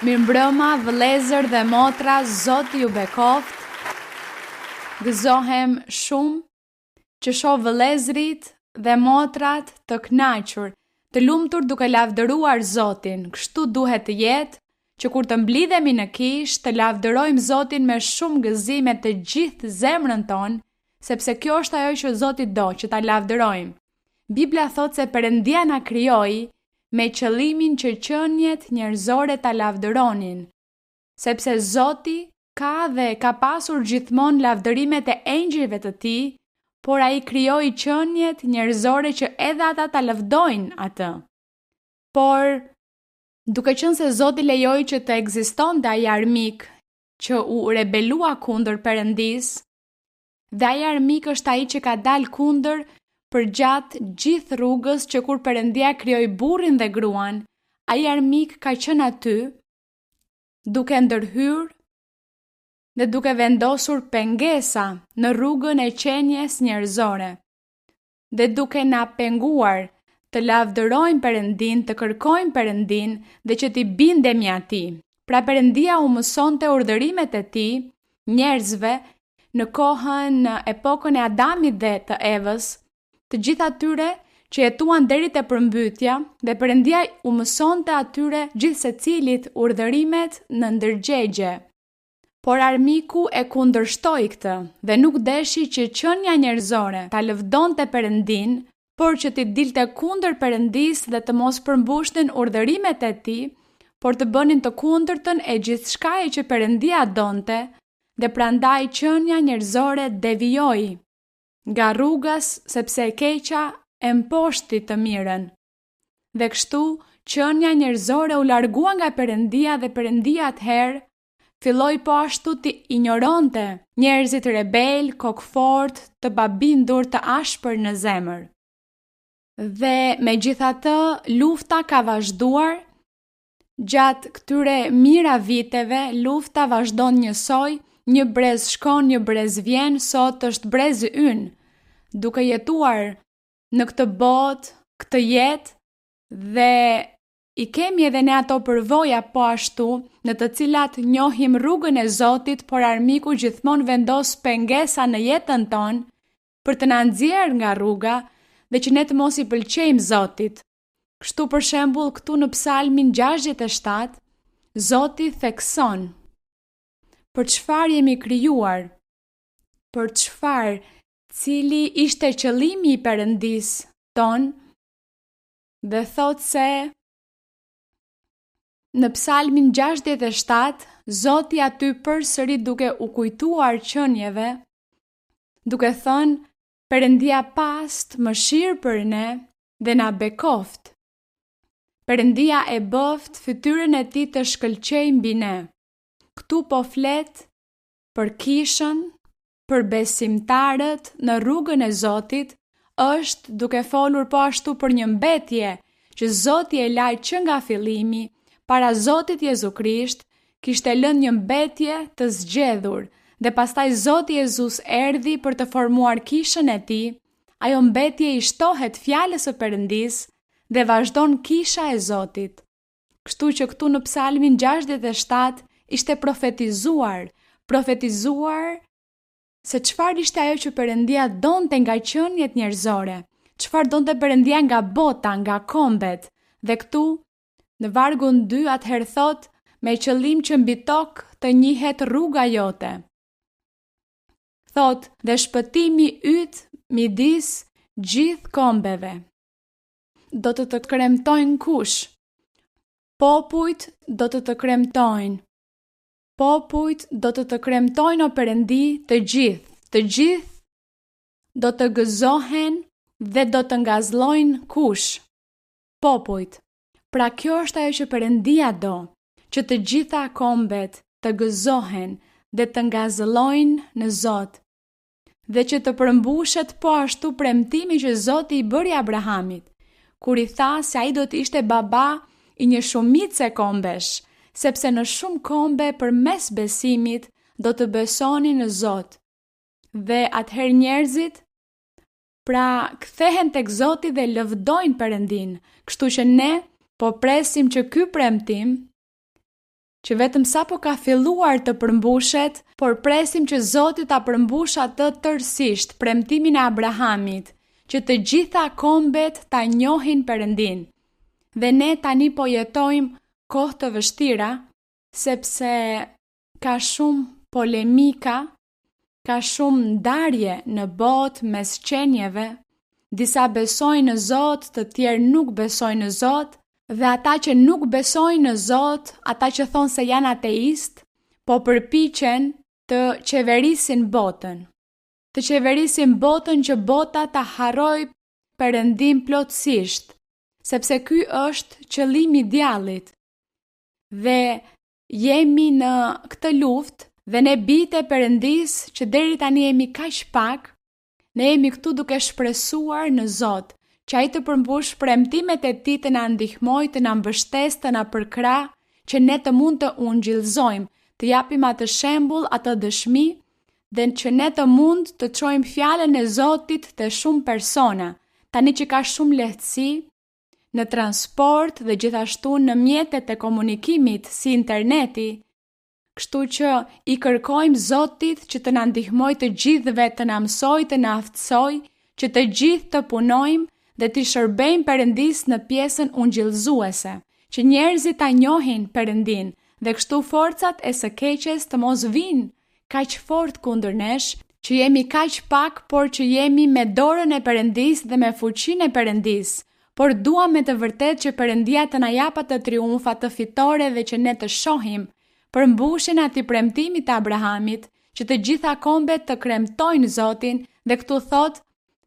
Mirëmbrëma, vëllezër dhe motra, Zoti ju bekoft. Gëzohem shumë që shoh vëllezrit dhe motrat të kënaqur, të lumtur duke lavdëruar Zotin. Kështu duhet të jetë, që kur të mblidhemi në kishë, të lavdërojmë Zotin me shumë gëzim me të gjithë zemrën tonë, sepse kjo është ajo që Zoti do, që ta lavdërojmë. Bibla thot se Perëndia na krijoi me qëllimin që qeniet njerëzore ta lavdëronin, sepse Zoti ka dhe ka pasur gjithmonë lavdërimet e engjëjve të tij, por ai krijoi qeniet njerëzore që edhe ata ta lavdojnë atë. Por duke qenë se Zoti lejoi që të ekzistonte ai armik që u rebelua kundër Perëndisë, dhe ai armik është ai që ka dalë kundër për gjatë gjithë rrugës që kur Perëndia krijoi burrin dhe gruan, ai armik ka qenë aty, duke ndërhyrë dhe duke vendosur pengesa në rrugën e qenies njerëzore, dhe duke na penguar të lavdërojmë Perëndin, të kërkojmë Perëndin dhe që t'i bindemi atij. Pra Perëndia u mësonte urdhërimet e tij njerëzve në kohën, në epokën e Adamit dhe të Evës, të gjithë atyre që jetuan deri te përmbytja, dhe Perëndia u mësonte atyre gjithë secilit urdhërimet në ndërgjegje. Por armiku e kundërshtoi këtë dhe nuk deshi që qenia njerëzore ta lëvdonte Perëndin, por që t'i dilte kundër Perëndisë dhe të mos përmbushnin urdhërimet e tij, por të bënin të kundërtën e gjithçkaje që Perëndia donte, dhe prandaj qenia njerëzore devijoi nga rrugas, sepse e keqja e mposhti të mirën. Dhe kështu, qenia njerëzore u largua nga Perëndia dhe Perëndia atëherë filloi po ashtu të injoronte njerëzit rebel, kokfort, të babindur, të ashpër në zemër. Dhe megjithatë, lufta ka vazhduar gjatë këtyre mira viteve, lufta vazhdon njësoj, një brez shkon, një brez vjen, sot është brezi ynë, duke jetuar në këtë botë, këtë jetë, dhe i kemi edhe ne ato përvoja po ashtu, në të cilat njohim rrugën e Zotit, por armiku gjithmonë vendos pengesa në jetën tonë për të na nxjerrë nga rruga dhe që ne të mos i pëlqejmë Zotit. Kështu për shembull këtu në Psalmin 67, Zoti thekson: për çfarë jemi krijuar? Për çfarë? Cili ishte qëllimi i Perëndisë ton? Dhe thot se në Psalmin 67, Zoti aty përsëri duke u kujtuar qenieve, duke thënë: Perëndia past mëshirë për ne dhe na bekoft. Perëndia e bëft fytyrën e tij të shkëlqejë mbi ne. Këtu po flet për kishën, për besimtarët në rrugën e Zotit, është duke folur po ashtu për një mbetje që Zoti e laj që nga fillimi, para Zotit Jezu Krisht, kishte lënë një mbetje të zgjedhur, dhe pastaj Zoti Jezus erdhi për të formuar kishën e tij. Ajo mbetje i shtohet fjalës së Perëndisë dhe vazhdon kisha e Zotit. Kështu që këtu në Psalmin 67 ishte profetizuar se çfarë ishte ajo që Perëndia donte nga qeniet njerëzore, çfarë donte Perëndia nga bota, nga kombet. Dhe këtu në vargun 2 atëherë thot: me qëllim që mbi tokë të njihet rruga jote. Thot: dhe shpëtimi yt midis gjithë kombeve. Do të kremtojnë kush? Popujt do të kremtojnë. Popujt do të kremtojnë, o Perëndi, të gjithë do të gëzohen dhe do të ngazllojnë kush? Popujt. Pra kjo është ajo që Perëndia do, që të gjitha kombet të gëzohen dhe të ngazllojnë në Zot, dhe që të përmbushet po ashtu premtimi që Zoti i bëri Abrahamit, kur i tha se ai do të ishte baba i një shumice kombesh, sepse në shumë kombe përmes besimit do të besoni në Zot. Dhe atëherë njerëzit pra kthehen tek Zoti dhe lëvdojnë Perëndin. Kështu që ne po presim që ky premtim që vetëm sapo ka filluar të përmbushet, por presim që Zoti ta përmbush atë tërësisht, premtimin e Abrahamit, që të gjitha kombet ta njohin Perëndin. Dhe ne tani po jetojmë kohë të vështira, sepse ka shumë polemika, ka shumë ndarje në botë mes qenieve, disa besojnë në Zot, të tjerë nuk besojnë në Zot, dhe ata që nuk besojnë në Zot, ata që thonë se janë ateist, po përpiqen të qeverisin botën. Të qeverisin botën që bota ta harrojë Perëndin plotësisht, sepse ky është qëllimi i djallit. Dhe jemi në këtë luftë dhe ne bijtë e Perëndis që deri tani jemi kaq pak, ne jemi këtu duke shpresuar në Zot, që ai të përmbush premtimet e tij, të na ndihmojë, të na mbështesë, të na përkrah, që ne të mund të ungjillëzojmë, të japim atë shembull, atë dëshmi, dhe që ne të mund të çojmë fjalën e Zotit te shumë persona, tani që ka shumë lehtësi në transport dhe gjithashtu në mjetet e komunikimit si interneti. Kështu që i kërkojmë Zotit që të na ndihmojë të gjithëve, të na mësojë, të na aftësojë, që të gjithë të punojmë dhe të shërbejmë Perëndis në pjesën ungjillëzuese, që njerëzit ta njohin Perëndin dhe kështu forcat e së keqes të mos vinë kaq fort kundër nesh, që jemi kaq pak, por që jemi me dorën e Perëndis dhe me fuqinë e Perëndis. Por duam me të vërtet që Perëndia të na jap atë triumf, atë fitore dhe që ne të shohim përmbushjen e atij premtimi të Abrahamit, që të gjitha kombet të kremtojnë Zotin, dhe këtu thot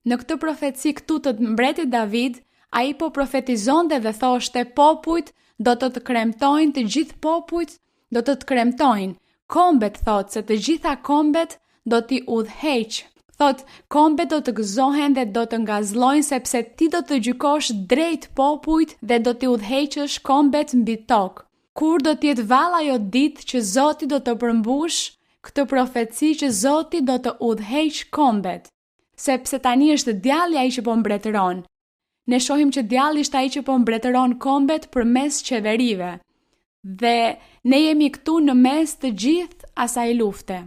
në këtë profeci këtu të mbretit David, ai po profetizonte dhe thoshte popujt do të kremtojnë, të gjithë popujt do të kremtojnë. Kombet thot se të gjitha kombet do t'i udhëheq. Thot kombet do të gëzohen dhe do të ngazllojnë, sepse ti do të gjykosh drejt popujt dhe do t'i udhëheqësh kombet mbi tokë. Kur do t'jetë valla ajo ditë që Zoti do të përmbush këtë profeci, që Zoti do të udhëheq kombet, sepse tani është djalli ai që po mbretëron. Ne shohim që djalli është ai që po mbretëron kombet përmes qeverive. Dhe ne jemi këtu në mes të gjithë asaj lufte.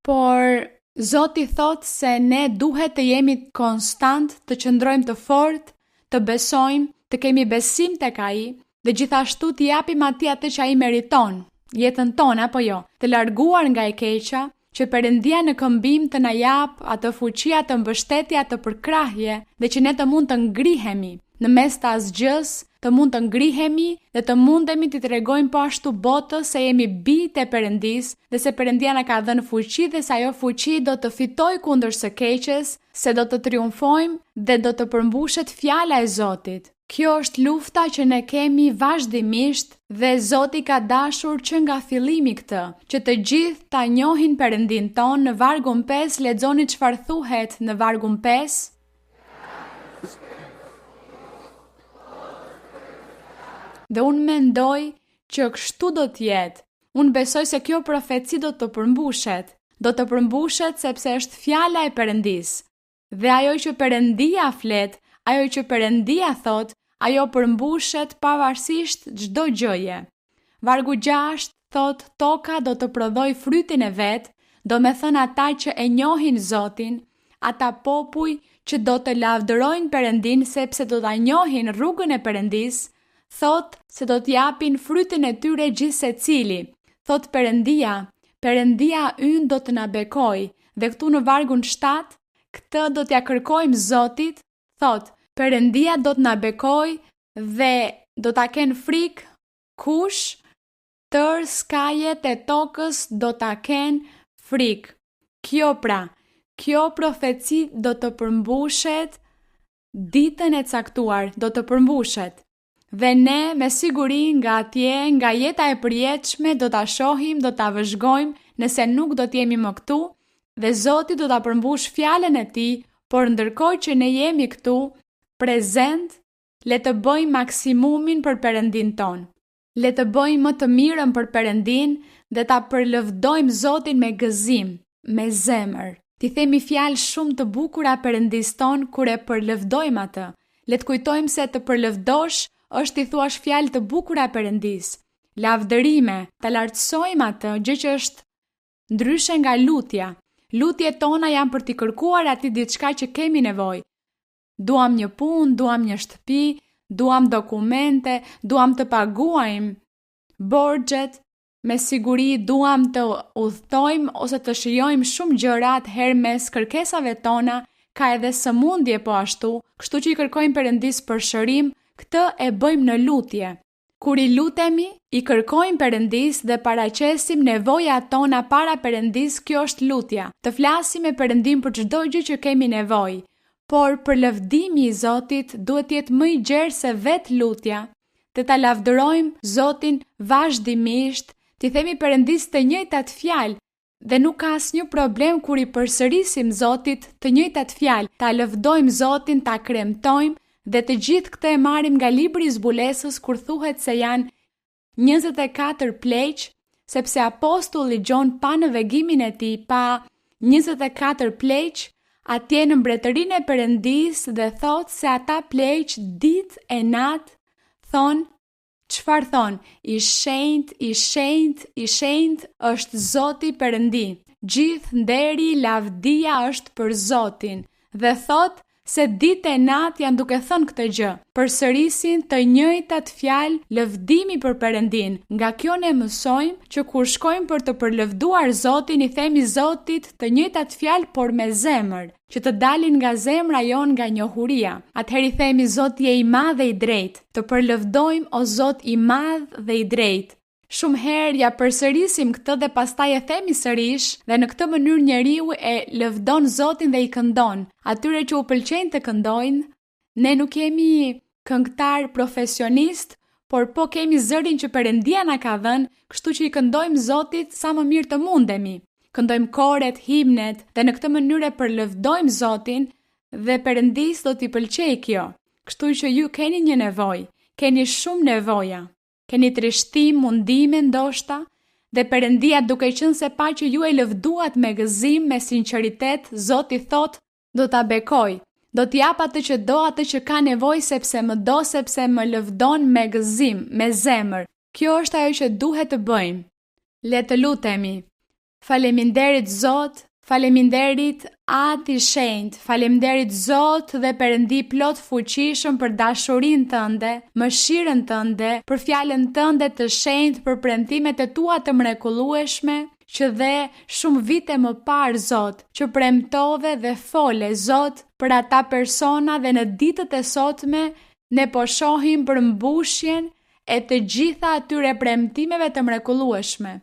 Por Zoti thot se ne duhet të jemi konstant, të qëndrojmë të fortë, të besojmë, të kemi besim tek ai, dhe gjithashtu t'i japim atij atë që ai meriton, jetën tonë apo jo, të larguar nga e keqja, që Perëndia në këmbim të na jap atë fuqi, atë mbështetje, atë përkrahje, dhe që ne të mund të ngrihemi në mes të asgjës, të mund të ngrihemi dhe të mundemi të tregojmë po ashtu botës se jemi bijtë e Perëndis, dhe se Perëndia na ka dhënë fuqi dhe se ajo fuqi do të fitojë kundër së keqes, se do të triumfojmë dhe do të përmbushet fjala e Zotit. Kjo është lufta që ne kemi vazhdimisht dhe Zoti ka dashur që nga fillimi këtë, që të gjithë ta njohin Perëndin ton. Në vargun 5 lexoni çfarë thuhet në vargun 5. Dhe unë mendoj që kështu do t'jetë. Unë besoj se kjo profeci do të përmbushet. Do të përmbushet sepse është fjala e Perëndis. Dhe ajo që Perëndia flet, ajo që Perëndia thot, ajo përmbushet pavarësisht çdo gjëje. Vargu 6 thot toka do të prodhoj frytin e vet, do me thënë ata që e njohin Zotin, ata popuj që do të lavdërojnë Perëndin sepse do ta njohin rrugën e Perëndis, thot se do t'japin frytin e tyre gjithsecili. Thot Perëndia, Perëndia ynë do të na bekoj. Dhe këtu në vargun 7, këtë do t'ja kërkojmë Zotit, thot Perëndia do të na bekoj dhe do ta kenë frikë kush, tërë skajet e tokës do ta kenë frikë. Kjo profeci do të përmbushet ditën e caktuar, do të përmbushet. Dhe ne me siguri nga atje, nga jeta e përjetshme do ta shohim, do ta vëzhgojmë nëse nuk do t'jemi më këtu, dhe Zoti do ta përmbush fjalën e tij, por ndërkohë që ne jemi këtu prezent, le të bëjmë maksimumin për Perëndin ton. Le të bëjmë më të mirën për Perëndin dhe ta përlëvdojmë Zotin me gëzim, me zemër. Ti themi fjalë shumë të bukura Perëndis ton kur e përlëvdojmë atë. Le të kujtojmë se të përlëvdosh është i thuash fjalë të bukura Perëndis. lavdërime, ta lartësojmë atë gjë që është ndryshe nga lutja. Lutjet tona janë për t'i kërkuar atij diçka që kemi nevojë. Duam një punë, duam një shtëpi, duam dokumente, duam të paguajmë borxhet, me siguri duam të udhtojmë ose të shijojmë shumë gjëra, atëherë mes kërkesave tona ka edhe sëmundje po ashtu, kështu që i kërkojmë Perëndis përshërim, këtë e bëjmë në lutje. Kur i lutemi, i kërkojmë Perëndis dhe paraqesim nevojat tona para Perëndis, kjo është lutja. Të flasim me Perëndin për çdo gjë që kemi nevojë, por për lëvdimi i Zotit duhet jetë më i gjerë se vetë lutja. Të ta lavdërojmë Zotin vazhdimisht, t'i themi Perëndis të njëjtat fjalë dhe nuk ka asnjë problem kur i përsërisim Zotit të njëjtat fjalë, ta lëvdojmë Zotin, ta kremtojmë dhe të gjithë këtë e marrim nga libri i zbulesës kur thuhet se janë 24 pleq, sepse apostulli Gjon pa në vegimin e tij pa 24 pleq atje në mbretërinë e Perëndis dhe thot se ata pleq ditë e natë thon, çfarë thon? I shenjt, i shenjt, i shenjt është Zoti Perëndi. Gjithë nderi, lavdia është për Zotin. Dhe thot se ditë e natë janë duke thënë këtë gjë. Përsërisin të njëjtat fjalë lëvdimi për Perëndin. Nga kjo ne mësojmë që kur shkojmë për të përlëvduar Zotin, i themi Zotit të njëjtat fjalë por me zemër, që të dalin nga zemra jon nga njohuria. Atëherë i themi Zoti je i madh dhe i drejtë. Të përlëvdojmë o Zot i madh dhe i drejtë. Shumë herë ja përsërisim këtë dhe pastaj e themi sërish dhe në këtë mënyrë njeriu e lëvdon Zotin dhe i këndon. Atyre që u pëlqejnë të këndojnë, ne nuk jemi këngëtar profesionist, por po kemi zërin që Perëndia na ka dhënë, kështu që i këndojmë Zotit sa më mirë të mundemi. Këndojmë koret, himnet dhe në këtë mënyrë e përlëvdojmë Zotin dhe Perëndis do t'i pëlqejë kjo. Kështu që ju keni një nevojë, keni shumë nevoja. Keni trishtim, mundime ndoshta, dhe Perëndia duke qenë se pa që ju e lëvduat me gëzim, me sinqeritet, Zoti thot, do ta bekoj, do t'i jap atë që do, atë që ka nevojë sepse më do, sepse më lëvdon me gëzim, me zemër. Kjo është ajo që duhet të bëjmë. Le të lutemi. Faleminderit Zot, faleminderit Atë i Shenjtë, faleminderit Zot dhe Perëndi plot fuqishëm për dashurinë tënde, mëshirën tënde, për fjalën tënde të shenjtë, për premtimet e tua të mrekullueshme, që dhe shumë vite më parë Zot, që premtove dhe fole Zot për ata persona dhe në ditët e sotme ne po shohim për mbushjen e të gjitha atyre premtimeve të mrekullueshme.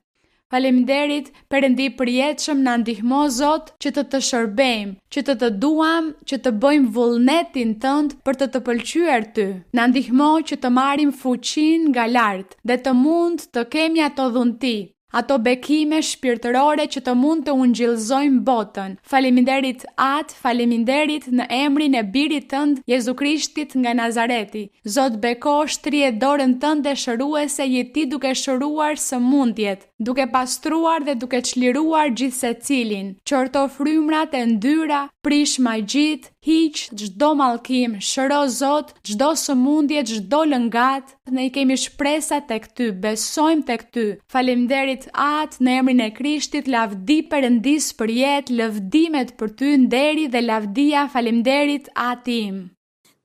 Faleminderit Perëndi përjetshëm, na ndihmo Zot që të shërbejmë, që të duam, që të bëjmë vullnetin tënd për të pëlqyer ty. Na ndihmo që të marrim fuqinë nga lart dhe të mund të kemi ato dhunti, ato bekime shpirtërore që të mund të ungjillëzojmë botën. Faleminderit Atë, faleminderit në emrin e birit tënd Jezu Krishtit nga Nazareti. Zot beko, shtrije dorën tënde shëruese, je ti duke shëruar sëmundjet, duke pastruar dhe duke çliruar gjithsecilin. Qorto frymrat e ndyra, prish magjit, hiq çdo mallkim, shëro Zot çdo sëmundje, çdo lëngat. Ne i kemi shpresa tek ty, besojmë tek ty. Faleminderit Atë, në emrin e Krishtit, lavdi Perëndis për jetë, lëvdimet për ty, nderi dhe lavdia. Faleminderit Atë im.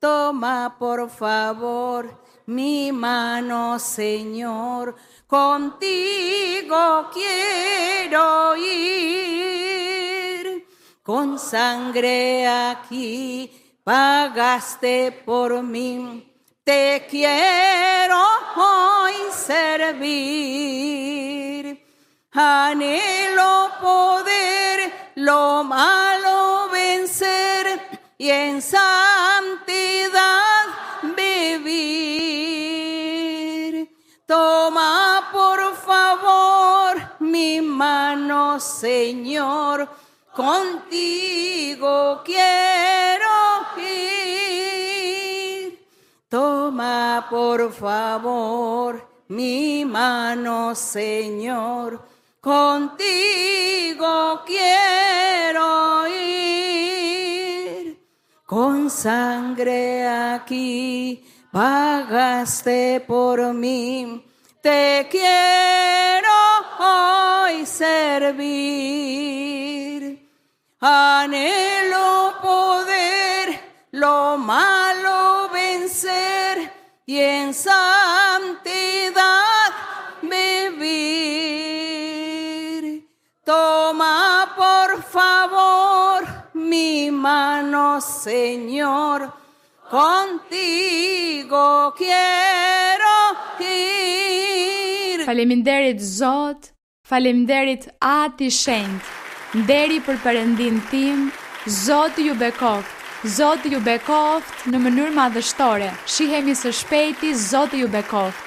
Toma por favor mi mano, Señor, contigo quiero ir, con sangre aquí pagaste por mí, te quiero hoy servir, anhelo poder lo malo vencer y en santidad vivir. Toma por favor mi mano, Señor, contigo quiero ir. Toma por favor mi mano, Señor, contigo quiero ir. Con sangre aquí pagaste por mí, te quiero hoy servir. Anhelo poder lo malo vencer y en santidad vivir. Toma por favor mi mano, Señor, contigo quiero ir. Faleminderit Zot, faleminderit Ati Shenjt, nderi për Perëndin tim, Zoti ju bekoft. Zoti ju bekoft në mënyrë madhështore. Shihemi së shpejti, Zoti ju bekoft.